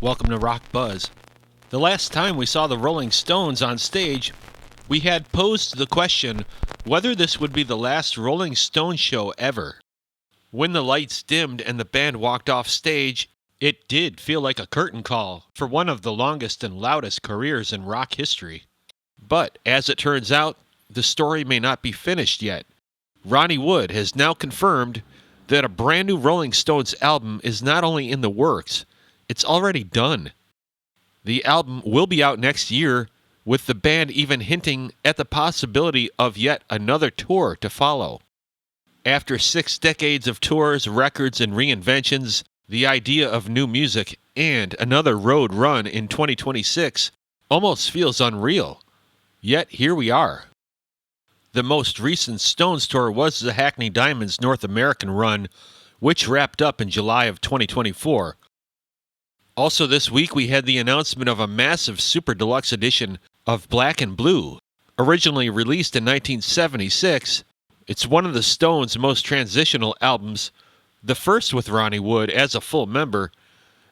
Welcome to Rock Buzz. The last time we saw the Rolling Stones on stage, we had posed the question whether this would be the last Rolling Stones show ever. When the lights dimmed and the band walked off stage, it did feel like a curtain call for one of the longest and loudest careers in rock history. But, as it turns out, the story may not be finished yet. Ronnie Wood has now confirmed that a brand new Rolling Stones album is not only in the works, it's already done. The album will be out next year, with the band even hinting at the possibility of yet another tour to follow. After 6 decades of tours, records, and reinventions, the idea of new music and another road run in 2026 almost feels unreal. Yet here we are. The most recent Stones tour was the Hackney Diamonds North American run, which wrapped up in July of 2024. Also this week we had the announcement of a massive super deluxe edition of Black and Blue. Originally released in 1976, it's one of the Stones' most transitional albums, the first with Ronnie Wood as a full member,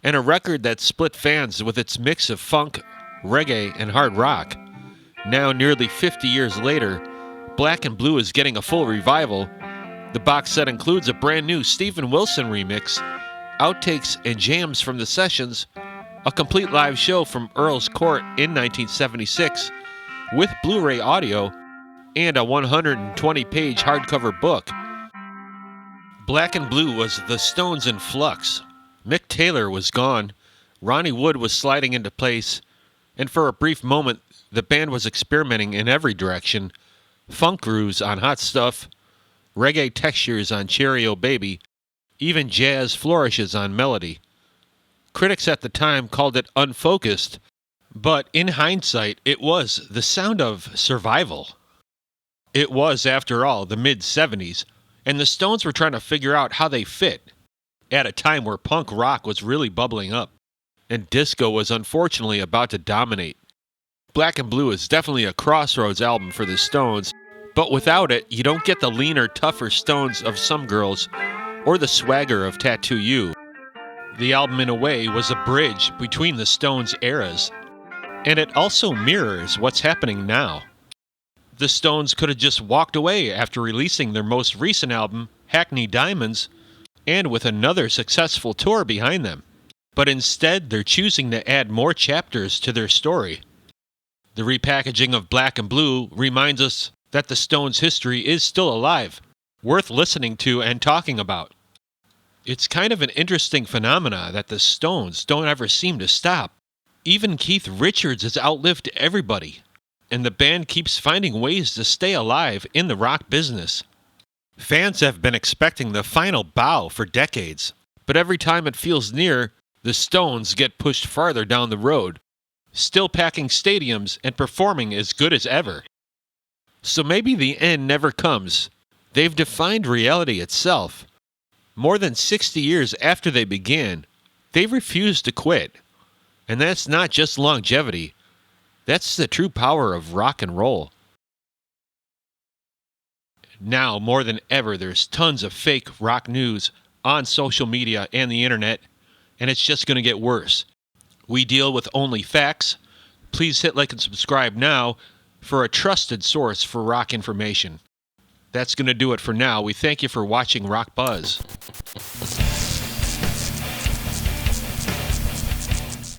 and a record that split fans with its mix of funk, reggae, and hard rock. Now, nearly 50 years later, Black and Blue is getting a full revival. The box set includes a brand new Steven Wilson remix, outtakes and jams from the sessions, a complete live show from Earl's Court in 1976 with Blu-ray audio, and a 120-page hardcover book. Black and Blue was the Stones in flux. Mick Taylor was gone, Ronnie Wood was sliding into place, and for a brief moment, the band was experimenting in every direction. Funk grooves on Hot Stuff, reggae textures on Cherry O Baby, even jazz flourishes on Melody. Critics at the time called it unfocused, but in hindsight, it was the sound of survival. It was, after all, the mid-70s, and the Stones were trying to figure out how they fit, at a time where punk rock was really bubbling up, and disco was unfortunately about to dominate. Black and Blue is definitely a crossroads album for the Stones, but without it, you don't get the leaner, tougher Stones of Some Girls, or the swagger of Tattoo You. The album, in a way, was a bridge between the Stones' eras, and it also mirrors what's happening now. The Stones could have just walked away after releasing their most recent album, Hackney Diamonds, and with another successful tour behind them. But instead, they're choosing to add more chapters to their story. The repackaging of Black and Blue reminds us that the Stones' history is still alive, worth listening to and talking about. It's kind of an interesting phenomena that the Stones don't ever seem to stop. Even Keith Richards has outlived everybody, and the band keeps finding ways to stay alive in the rock business. Fans have been expecting the final bow for decades, but every time it feels near, the Stones get pushed farther down the road, still packing stadiums and performing as good as ever. So maybe the end never comes. They've defined reality itself. More than 60 years after they began, they refused to quit. And that's not just longevity. That's the true power of rock and roll. Now, more than ever, there's tons of fake rock news on social media and the internet, and it's just going to get worse. We deal with only facts. Please hit like and subscribe now for a trusted source for rock information. That's going to do it for now. We thank you for watching Rock Buzz.